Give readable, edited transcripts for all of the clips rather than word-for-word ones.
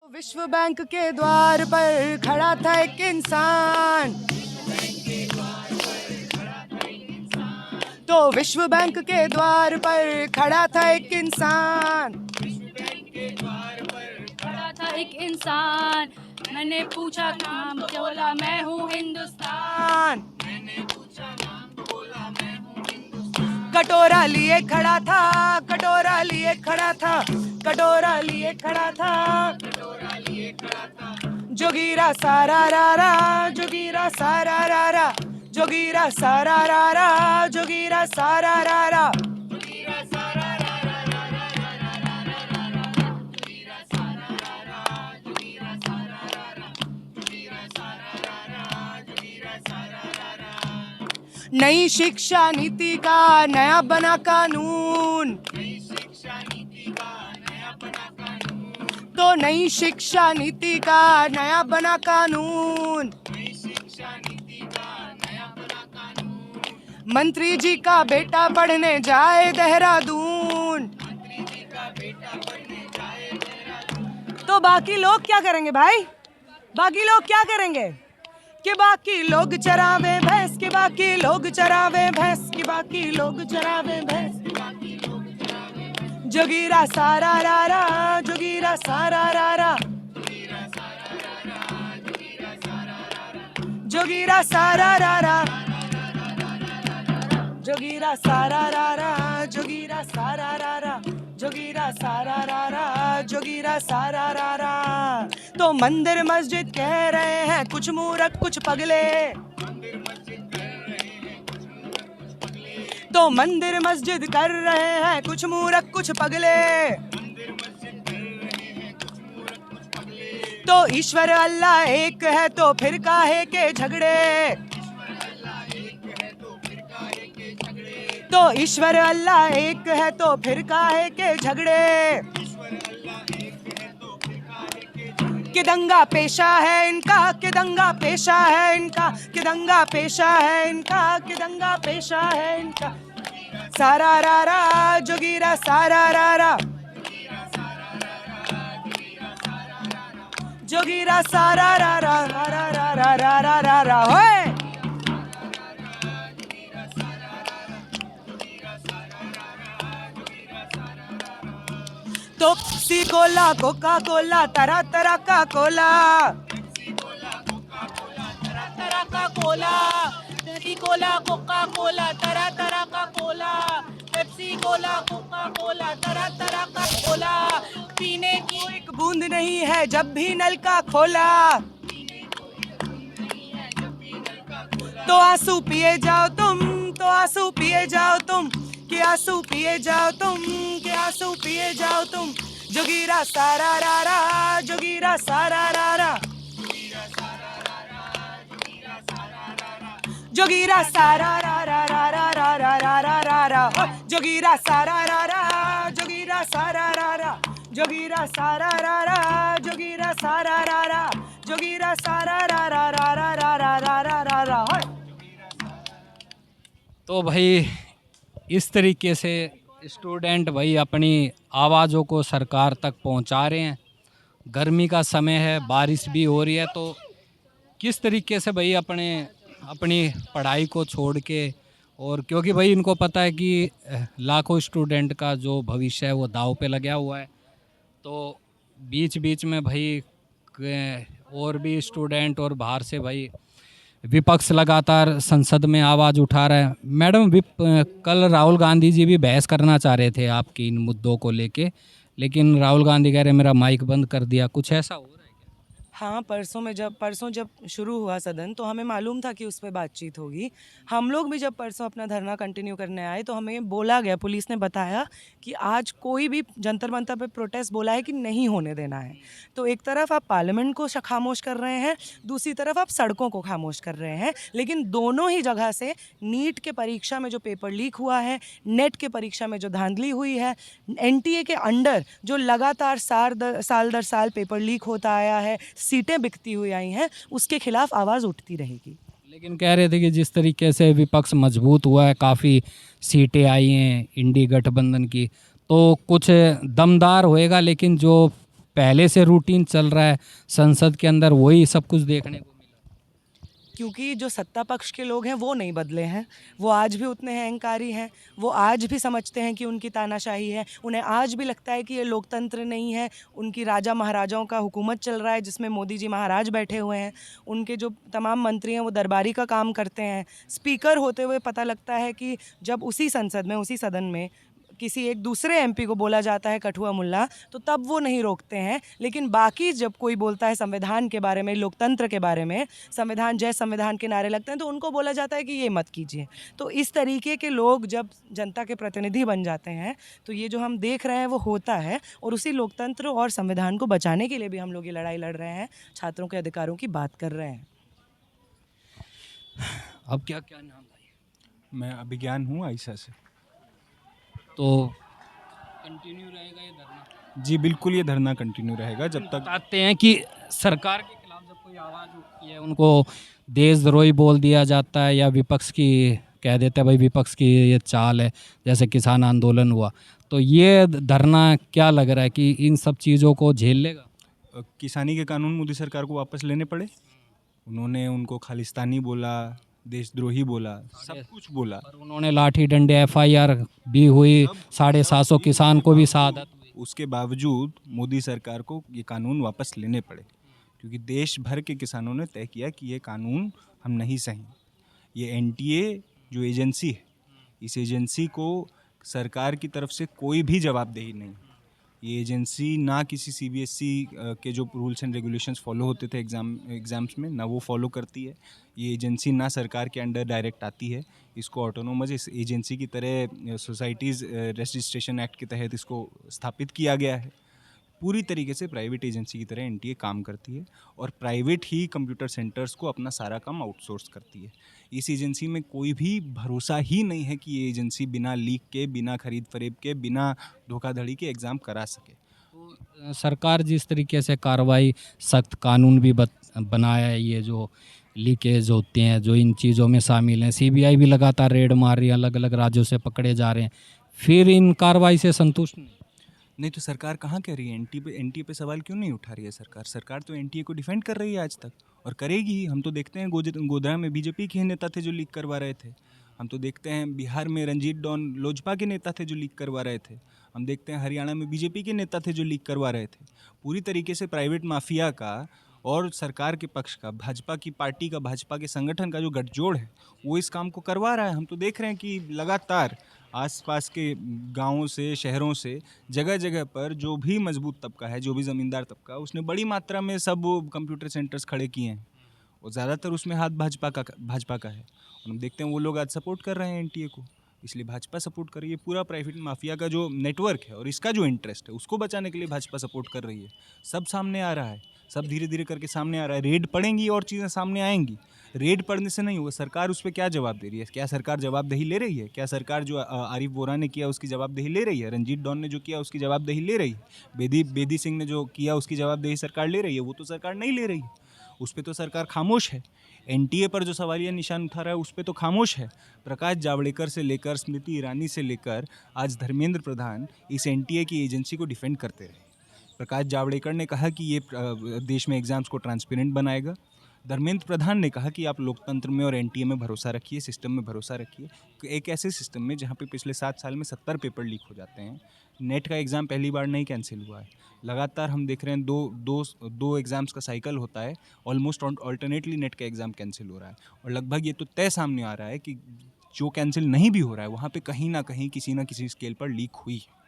विश्व बैंक के द्वार पर खड़ा था एक इंसान, तो विश्व बैंक के द्वार पर खड़ा था एक इंसान। खड़ा था एक इंसान, मैंने पूछा नाम, बोला मैं हूँ हिंदुस्तान। कटोरा लिए खड़ा था, कटोरा लिए खड़ा था, कटोरा लिए खड़ा था, जोगीरा सारा रारा, जोगीरा सारा रारा, जोगीरा सारा रारा, जोगीरा सारा रारा। नई शिक्षा नीति का नया बना कानून, तो नई शिक्षा नीति का नया बना कानून। मंत्री जी का बेटा पढ़ने जाए देहरादून, तो बाकी लोग क्या करेंगे भाई? बाकी लोग क्या करेंगे? कि बाकी लोग चरावे भैंस, कि बाकी लोग चरावे भैंस, कि बाकी लोग चरावे भैंस। जोगीरा सारा रारा, जोगीरा सारा रारा, जोगीरा सारा रारा, जोगीरा सारा रारा, जोगीरा सारा रारा, जोगीरा सारा रारा, जोगीरा सारा रारा। तो मंदिर मस्जिद कह रहे हैं कुछ मूर्ख कुछ पगले, तो मंदिर मस्जिद कर रहे हैं कुछ मूर्ख कुछ पगले। तो ईश्वर अल्लाह एक है तो फिर काहे के झगड़े, तो ईश्वर अल्लाह एक है तो फिर काहे के झगड़े। कि दंगा पेशा है इनका, कि दंगा पेशा है इनका, कि दंगा पेशा है इनका, कि दंगा पेशा है इनका। सारा रारा, जोगीरा सारा रारा, जोगीरा सारा रारा, रारा रारा रारा रारा होए। तो पेप्सी कोला कोका कोला तरह तरह का कोला, तरह का Cola, Pepsi Cola Coca Cola, तरह तरह का Cola, Pepsi Cola Coca Cola, तरह तरह का कोला। पीने की एक बूंद नहीं है जब भी नल का खोला, तो आंसू पिए जाओ तुम, तो आंसू पिए जाओ तुम, कि आंसू पिए जाओ तुम, कि आंसू पिए जाओ तुम। जोगीरा सारा रारा, जोगीरा सारा रारा, जोगीरा सारा रारा रारा रारा रारा रारा, जोगीरा सारा रारा, जोगीरा सारा रारा, जोगीरा सारा रारा, जोगीरा सारा रारा, जोगीरा सारा रारा रारा रारा रारा रारा। तो भाई इस तरीके से स्टूडेंट भाई अपनी आवाज़ों को सरकार तक पहुंचा रहे हैं। गर्मी का समय है, बारिश भी हो रही है, तो किस तरीके से भाई अपनी पढ़ाई को छोड़ के, और क्योंकि भाई इनको पता है कि लाखों स्टूडेंट का जो भविष्य है वो दांव पे लगा हुआ है, तो बीच बीच में भाई और भी स्टूडेंट और बाहर से भाई विपक्ष लगातार संसद में आवाज़ उठा रहा है। मैडम, कल राहुल गांधी जी भी बहस करना चाह रहे थे आपकी इन मुद्दों को लेके, लेकिन राहुल गांधी कह रहे मेरा माइक बंद कर दिया। कुछ ऐसा हो रहा है क्या? हाँ, परसों जब शुरू हुआ सदन तो हमें मालूम था कि उस पर बातचीत होगी। हम लोग भी जब परसों अपना धरना कंटिन्यू करने आए तो हमें बोला गया, पुलिस ने बताया कि आज कोई भी जंतर मंतर पे प्रोटेस्ट बोला है कि नहीं होने देना है। तो एक तरफ आप पार्लियामेंट को खामोश कर रहे हैं, दूसरी तरफ आप सड़कों को खामोश कर रहे हैं, लेकिन दोनों ही जगह से नीट के परीक्षा में जो पेपर लीक हुआ है, नेट के परीक्षा में जो धांधली हुई है, NTA के अंडर जो लगातार साल दर साल पेपर लीक होता आया है, सीटें बिकती हुई आई हैं, उसके खिलाफ आवाज़ उठती रहेगी। लेकिन कह रहे थे कि जिस तरीके से विपक्ष मजबूत हुआ है, काफ़ी सीटें आई हैं इंडी गठबंधन की, तो कुछ दमदार होएगा, लेकिन जो पहले से रूटीन चल रहा है संसद के अंदर, वही सब कुछ देखने को मिला। क्योंकि जो सत्ता पक्ष के लोग हैं वो नहीं बदले हैं, वो आज भी उतने अहंकारी हैं, वो आज भी समझते हैं कि उनकी तानाशाही है, उन्हें आज भी लगता है कि ये लोकतंत्र नहीं है, उनकी राजा महाराजाओं का हुकूमत चल रहा है जिसमें मोदी जी महाराज बैठे हुए हैं, उनके जो तमाम मंत्री हैं वो दरबारी का काम करते हैं। स्पीकर होते हुए पता लगता है कि जब उसी संसद में, उसी सदन में किसी एक दूसरे एमपी को बोला जाता है कठुआ मुल्ला, तो तब वो नहीं रोकते हैं, लेकिन बाकी जब कोई बोलता है संविधान के बारे में, लोकतंत्र के बारे में, संविधान जय संविधान के नारे लगते हैं तो उनको बोला जाता है कि ये मत कीजिए। तो इस तरीके के लोग जब जनता के प्रतिनिधि बन जाते हैं तो ये जो हम देख रहे हैं वो होता है, और उसी लोकतंत्र और संविधान को बचाने के लिए भी हम लोग ये लड़ाई लड़ रहे हैं, छात्रों के अधिकारों की बात कर रहे हैं। अब क्या क्या नाम भाई? मैं अभिज्ञान हूँ आयशा से। तो कंटिन्यू रहेगा ये धरना? जी बिल्कुल, ये धरना कंटिन्यू रहेगा जब तक बताते हैं कि सरकार के खिलाफ जब कोई आवाज़ उठती है उनको देशद्रोही बोल दिया जाता है, या विपक्ष की कह देते हैं भाई विपक्ष की ये चाल है, जैसे किसान आंदोलन हुआ। तो ये धरना क्या लग रहा है कि इन सब चीज़ों को झेल लेगा? किसानी के कानून मोदी सरकार को वापस लेने पड़े। उन्होंने उनको खालिस्तानी बोला, देशद्रोही बोला, सब कुछ बोला। पर उन्होंने लाठी डंडे FIR भी हुई, 750 किसान को भी शहादत हुई। उसके बावजूद मोदी सरकार को ये कानून वापस लेने पड़े, क्योंकि देश भर के किसानों ने तय किया कि ये कानून हम नहीं सहें। ये NTA जो एजेंसी है, इस एजेंसी को सरकार की तरफ से कोई भी जवाबदेही नहीं। ये एजेंसी ना किसी CBSE के जो रूल्स एंड रेगुलेशंस फॉलो होते थे एग्ज़ाम्स में, ना वो फॉलो करती है। ये एजेंसी ना सरकार के अंडर डायरेक्ट आती है। इसको ऑटोनोमस इस एजेंसी की तरह सोसाइटीज़ रजिस्ट्रेशन एक्ट के तहत इसको स्थापित किया गया है। पूरी तरीके से प्राइवेट एजेंसी की तरह NTA काम करती है, और प्राइवेट ही कंप्यूटर सेंटर्स को अपना सारा काम आउटसोर्स करती है। इस एजेंसी में कोई भी भरोसा ही नहीं है कि ये एजेंसी बिना लीक के, बिना खरीद फरेब के, बिना धोखाधड़ी के एग्ज़ाम करा सके। तो सरकार जिस तरीके से कार्रवाई, सख्त कानून भी बनाया है, ये जो लीकेज होते हैं जो इन चीज़ों में शामिल हैं, CBI भी लगातार रेड मार रही है, अलग अलग राज्यों से पकड़े जा रहे हैं, फिर इन कार्रवाई से संतुष्ट नहीं तो सरकार कहाँ कह रही है? NTA पे सवाल क्यों नहीं उठा रही है सरकार? सरकार तो NTA को डिफेंड कर रही है आज तक, और करेगी ही। हम तो देखते हैं गोधरा में BJP के नेता थे जो लीक करवा रहे थे। हम तो देखते हैं बिहार में रंजीत डॉन लोजपा के नेता थे जो लीक करवा रहे थे। हम देखते हैं हरियाणा में BJP के नेता थे जो लीक करवा रहे थे। पूरी तरीके से प्राइवेट माफिया का और सरकार के पक्ष का, भाजपा की पार्टी का, भाजपा के संगठन का जो गठजोड़ है वो इस काम को करवा रहा है। हम तो देख रहे हैं कि लगातार आसपास के गांवों से, शहरों से, जगह जगह पर जो भी मजबूत तबका है, जो भी ज़मींदार तबका, उसने बड़ी मात्रा में सब कंप्यूटर सेंटर्स खड़े किए हैं, और ज़्यादातर उसमें हाथ भाजपा का है। और हम देखते हैं वो लोग आज सपोर्ट कर रहे हैं NTA को, इसलिए भाजपा सपोर्ट कर रही है। पूरा प्राइवेट माफिया का जो नेटवर्क है और इसका जो इंटरेस्ट है उसको बचाने के लिए भाजपा सपोर्ट कर रही है। सब सामने आ रहा है, सब धीरे धीरे करके सामने आ रहा है। रेड पड़ेंगी और चीज़ें सामने आएंगी। रेड पड़ने से नहीं होगा। सरकार उस पर क्या जवाब दे रही है? क्या सरकार जवाबदेही ले रही है? क्या सरकार जो आरिफ बोरा ने किया उसकी जवाबदेही ले रही है? रंजीत डॉन ने जो किया उसकी जवाबदेही ले रही है? बेदी सिंह ने जो किया उसकी जवाबदेही सरकार ले रही है? वो तो सरकार नहीं ले रही है। उस पर तो सरकार खामोश है। NTA पर जो सवालिया निशान उठा रहा है उस पर तो खामोश है। प्रकाश जावड़ेकर से लेकर स्मृति ईरानी से लेकर आज धर्मेंद्र प्रधान इस NTA की एजेंसी को डिफेंड करते रहे। प्रकाश जावड़ेकर ने कहा कि ये देश में एग्ज़ाम्स को ट्रांसपेरेंट बनाएगा। धर्मेंद्र प्रधान ने कहा कि आप लोकतंत्र में और NTA में भरोसा रखिए, सिस्टम में भरोसा रखिए। एक ऐसे सिस्टम में जहाँ पे पिछले 7 साल में 70 पेपर लीक हो जाते हैं। नेट का एग्ज़ाम पहली बार नहीं कैंसिल हुआ है। लगातार हम देख रहे हैं दो एग्ज़ाम्स का साइकिल होता है, ऑलमोस्ट ऑल्टरनेटली नेट का एग्ज़ाम कैंसिल हो रहा है। और लगभग ये तो तय सामने आ रहा है कि जो कैंसिल नहीं भी हो रहा है वहाँ पे कहीं ना कहीं किसी न किसी स्केल पर लीक हुई है।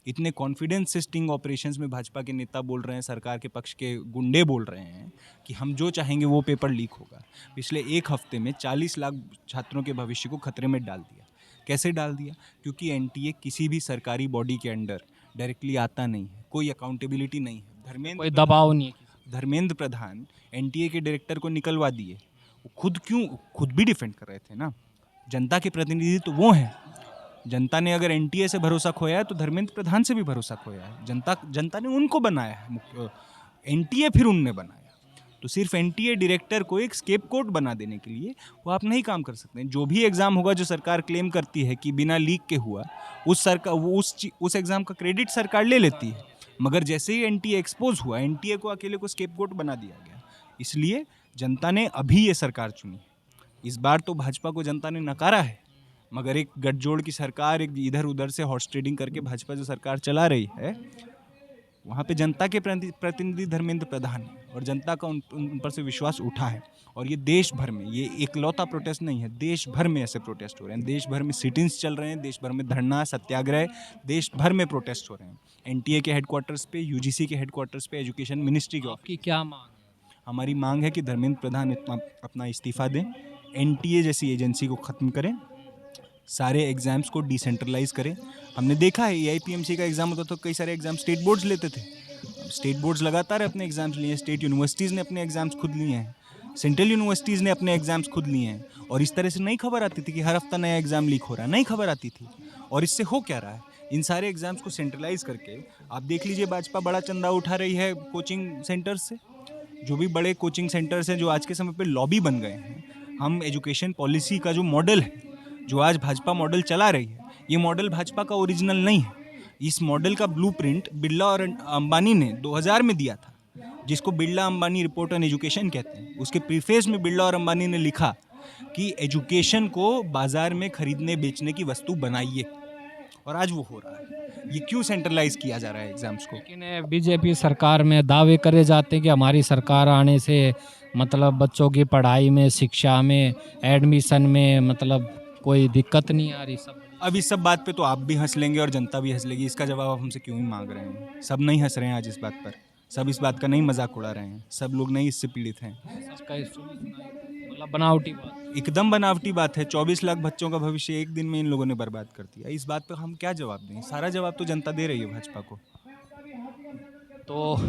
इतने कॉन्फिडेंस से स्टिंग ऑपरेशंस में भाजपा के नेता बोल रहे हैं, सरकार के पक्ष के गुंडे बोल रहे हैं कि हम जो चाहेंगे वो पेपर लीक होगा। पिछले 1 हफ्ते में 40 लाख छात्रों के भविष्य को खतरे में डाल दिया। कैसे डाल दिया? क्योंकि NTA किसी भी सरकारी बॉडी के अंडर डायरेक्टली आता नहीं है, कोई अकाउंटेबिलिटी नहीं है। कोई दबाव नहीं है। धर्मेंद्र प्रधान NTA के डायरेक्टर को निकलवा दिए। वो खुद भी डिफेंड कर रहे थे ना। जनता के प्रतिनिधि तो वो हैं। जनता ने अगर NTA से भरोसा खोया है तो धर्मेंद्र प्रधान से भी भरोसा खोया है। जनता ने उनको बनाया है, NTA फिर उनने बनाया। तो सिर्फ NTA डायरेक्टर को एक स्केपगोट बना देने के लिए वो आप नहीं काम कर सकते। जो भी एग्ज़ाम होगा जो सरकार क्लेम करती है कि बिना लीक के हुआ, उस एग्ज़ाम का क्रेडिट सरकार ले लेती है। मगर जैसे ही एनटीए एक्सपोज हुआ, एनटीए को अकेले को स्केपगोट बना दिया गया। इसलिए जनता ने अभी ये सरकार चुनी। इस बार तो भाजपा को जनता ने नकारा है, मगर एक गठजोड़ की सरकार, एक इधर उधर से हॉर्स ट्रेडिंग करके भाजपा जो सरकार चला रही है, वहाँ पे जनता के प्रतिनिधि धर्मेंद्र प्रधान है और जनता का उन पर से विश्वास उठा है। और ये देश भर में, ये एकलौता प्रोटेस्ट नहीं है, देश भर में ऐसे प्रोटेस्ट हो रहे हैं, देश भर में सिटिंग्स चल रहे हैं, देश भर में धरना सत्याग्रह, देश भर में प्रोटेस्ट हो रहे हैं। एनटीए के हेडक्वार्टर्स पे, यूजीसी के हेडक्वार्टर्स पे, एजुकेशन मिनिस्ट्री के आपकी क्या मांग है? हमारी मांग है कि धर्मेंद्र प्रधान अपना इस्तीफा दें, एनटीए जैसी एजेंसी को ख़त्म करें, सारे एग्ज़ाम्स को डिसेंट्रलाइज करें। हमने देखा है एआईपीएमसी का एग्ज़ाम होता तो कई सारे एग्ज़ाम स्टेट बोर्ड्स लेते थे। स्टेट बोर्ड्स लगातार अपने एग्ज़ाम्स लिए हैं, स्टेट यूनिवर्सिटीज़ ने अपने एग्ज़ाम्स खुद लिए हैं, सेंट्रल यूनिवर्सिटीज़ ने अपने एग्ज़ाम्स खुद लिए हैं। और इस तरह से नहीं खबर आती थी कि हर हफ्ता नया एग्ज़ाम लीक हो रहा है, नहीं खबर आती थी। और इससे हो क्या रहा है, इन सारे एग्ज़ाम्स को सेंट्रलाइज करके आप देख लीजिए, भाजपा बड़ा चंदा उठा रही है कोचिंग सेंटर्स से। जो भी बड़े कोचिंग सेंटर्स हैं जो आज के समय पे लॉबी बन गए हैं, हम एजुकेशन पॉलिसी का जो मॉडल है, जो आज भाजपा मॉडल चला रही है, ये मॉडल भाजपा का ओरिजिनल नहीं है। इस मॉडल का ब्लूप्रिंट बिरला और अंबानी ने 2000 में दिया था, जिसको Birla Ambani report on education कहते हैं। उसके प्रीफेस में बिरला और अंबानी ने लिखा कि एजुकेशन को बाजार में खरीदने बेचने की वस्तु बनाइए, और आज वो हो रहा है। ये क्यों सेंट्रलाइज किया जा रहा है एग्जाम्स को? लेकिन बीजेपी सरकार में दावे करे जाते हैं कि हमारी सरकार आने से मतलब बच्चों की पढ़ाई में, शिक्षा में, एडमिशन में मतलब कोई दिक्कत नहीं आ रही। सब अब इस सब बात पे तो आप भी हंस लेंगे और जनता भी हंस लेगी। इसका जवाब आप हमसे क्यों ही मांग रहे हैं? सब नहीं हंस रहे हैं आज इस बात पर, सब इस बात का नहीं मजाक उड़ा रहे हैं, सब लोग नहीं इससे पीड़ित हैं। सबका मतलब बनावटी बात, एकदम बनावटी बात है। 24 लाख बच्चों का भविष्य एक दिन में इन लोगों ने बर्बाद कर दिया। इस बात पर हम क्या जवाब दें? सारा जवाब तो जनता दे रही है भाजपा को। तो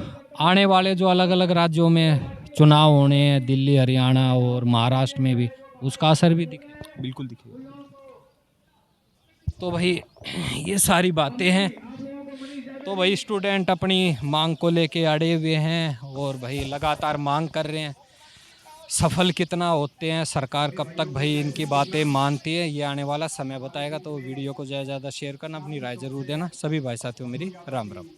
आने वाले जो अलग अलग राज्यों में चुनाव होने हैं, दिल्ली, हरियाणा और महाराष्ट्र में भी, उसका असर भी दिखेगा। बिल्कुल दिखेगा। तो भाई ये सारी बातें हैं। तो भाई स्टूडेंट अपनी मांग को लेके अड़े हुए हैं और भाई लगातार मांग कर रहे हैं। सफल कितना होते हैं, सरकार कब तक भाई इनकी बातें मानती है, ये आने वाला समय बताएगा। तो वीडियो को ज़्यादा से ज़्यादा शेयर करना, अपनी राय ज़रूर देना। सभी भाई साथियों मेरी राम राम।